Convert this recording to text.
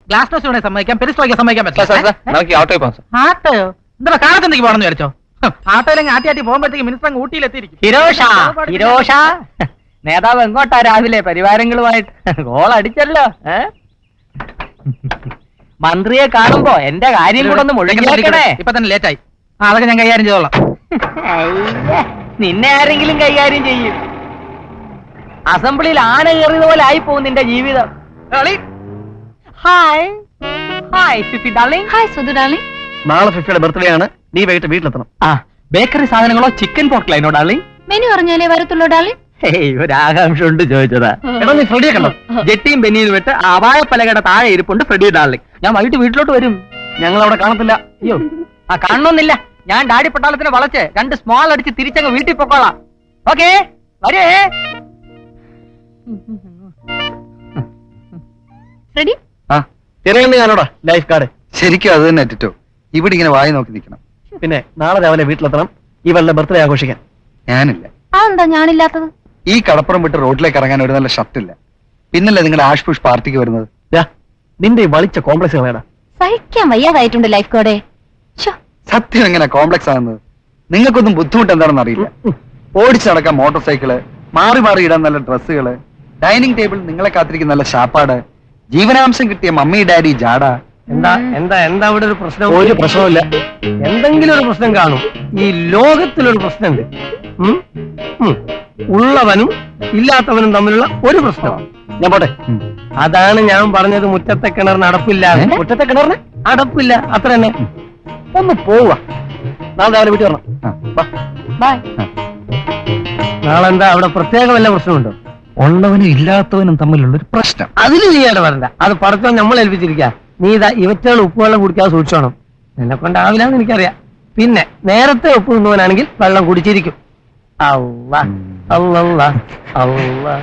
Glass toast വേണേ സമ്മതിക്കാം, പെരിസ്റ്റോയ്ക്ക് സമ്മതിക്കാൻ പറ്റില്ല. നമുക്ക് ഓട്ടോയിൽ പോകാം സാർ. ആട്ടോയോ? എന്താ കാലത്തെന്തെങ്കിലും പോകണമെന്ന് വിചാരിച്ചോ? ആട്ടോയിലെങ്കിൽ ആട്ടി പോകുമ്പോഴത്തേക്ക് മിനിസ്റ്റർ അങ്ങ് ഊട്ടിയിലെത്തിയിരിക്കും. ഹിരോഷ നേതാവ് എങ്ങോട്ടാ രാവിലെ പരിവാരങ്ങളുമായിട്ട്? ഗോൾ അടിച്ചല്ലോ. മന്ത്രിയെ കാണുമ്പോ എന്റെ കാര്യം കൂടെ ഒന്ന് മുഴുകിക്കണേ. ഇപ്പൊ തന്നെ ലേറ്റായി. അതൊക്കെ ഞാൻ കൈകാര്യം ചെയ്തോളാം. നിന്നെ ആരെങ്കിലും കൈകാര്യം ചെയ്യും. അസംബ്ലിയിൽ ആന കയറിയതുപോലെ ആയി പോകും നിന്റെ ജീവിതം. Hi hi Fifi darling. Hi Sudhu darling. നാളെ ഫിഫിയുടെ ബർത്ത്ഡേ ആണ്, നീ വൈകിട്ട് വീട്ടിലെത്തണം. ആ ബേക്കറി സാധനങ്ങളോ ചിക്കൻ പോർക്കലൈനോ ഡാർലിംഗ്? മെനു പറഞ്ഞാലേ വരത്തുള്ളൂ ഡാർലിംഗ്. ഒരാകാംക്ഷ ഉണ്ട് ചോദിച്ചതാ. എടാ നീ ഫ്രെഡിയെ കണ്ടോ? ജെട്ടിയും ബെന്നിയും വിട്ട് അപായ പലകയുടെ താഴെ ഇരിപ്പുണ്ട് ഫ്രെഡി ഡാർലിംഗ്. ഞാൻ വൈകിട്ട് വീട്ടിലോട്ട് വരും. ഞങ്ങൾ അവിടെ കാണത്തില്ല. അയ്യോ ആ കാണണമെന്നില്ല. ഞാൻ ഡാഡി പട്ടാളത്തിനെ വളച്ച് 2 സ്മോൾ അടിച്ച് തിരിച്ചങ്ങ് വീട്ടിൽ പൊക്കോളാം. ഓക്കേ വരേ. റെഡി? ആ തിരയുണ്ട് ഞാനോടാ ലൈഫ് കാർഡ്. ശരിക്കും അത് തന്നെ ടിറ്റോ. ഇവിടെ ഇങ്ങനെ വായി നോക്കി നിൽക്കണം. പിന്നെ നാളെ രാവിലെ വീട്ടിലെത്തണം ഇവളുടെ ബർത്ത്ഡേ ആഘോഷിക്കാൻ. ഞാനില്ല. അതെന്താ ഞാനില്ലാത്തത്? ഈ കടപ്പുറം വിട്ട് റോഡിലേക്ക് ഇറങ്ങാൻ ഒരു നല്ല ഷർട്ടില്ല. പിന്നല്ലേ നിങ്ങളുടെ ആഷ് പുഷ് പാർട്ടിക്ക് വരുന്നത്? നിന്റെ ഈ വളിച്ച കോംപ്ലക്സ് വേണ്ട. സഹിക്കാൻ വയ്യാതായിട്ടുണ്ട് ലൈഫ് കോഡേ. സത്യം എങ്ങനെ കോംപ്ലക്സ് ആകുന്നത്? നിങ്ങൾക്കൊന്നും ബുദ്ധിമുട്ട് എന്താണെന്ന് അറിയില്ല. ഓടിച്ചു നടക്കാൻ മോട്ടോർ സൈക്കിള്, മാറി മാറി ഇടാൻ നല്ല ഡ്രസ്സുകള്, ഡൈനിങ് ടേബിൾ നിങ്ങളെ കാത്തിരിക്കുന്ന നല്ല ഷാപ്പാട്, ജീവനാംശം കിട്ടിയ മമ്മി ഡാഡി ജാട. എന്താ എന്താ എന്താ ഇവിടെ ഒരു പ്രശ്നം? ഒരു പ്രശ്നമില്ല. എന്തെങ്കിലും ഒരു പ്രശ്നം കാണും. ഈ ലോകത്തിലൊരു പ്രശ്നമുണ്ട്. ഉള്ളവനും ഇല്ലാത്തവനും തമ്മിലുള്ള ഒരു പ്രശ്നമാണ്. ഞാൻ പോട്ടെ. അതാണ് ഞാൻ പറഞ്ഞത് മുറ്റത്തെ കിണറിന് അടപ്പില്ല. മുറ്റത്തെ കിണറിന് അടപ്പില്ല, അത്ര തന്നെ. ഒന്ന് പോവുക. നാളെ രാവിലെ വീട്ടിൽ വരണം. ബൈ. നാളെ എന്താ അവിടെ പ്രത്യേക വല്ല പ്രശ്നമുണ്ടോ? ഉള്ളവനും ഇല്ലാത്തവനും തമ്മിലുള്ള ഒരു പ്രശ്നം. അതിന് നീയാടെ വരണ്ട. അത് പടച്ചോ നമ്മൾ ഏൽപ്പിച്ചിരിക്കുക. നീ ഇതാ ഇവറ്റകൾ ഉപ്പുവെള്ളം കുടിക്കാതെ സൂക്ഷിച്ചോണം. എന്നെ കൊണ്ടാവില്ലാന്ന് എനിക്കറിയാം. പിന്നെ നേരത്തെ ഉപ്പ് തിന്നുവാനാണെങ്കിൽ വെള്ളം കുടിച്ചിരിക്കും. അല്ലാ അല്ലാ അല്ലാ.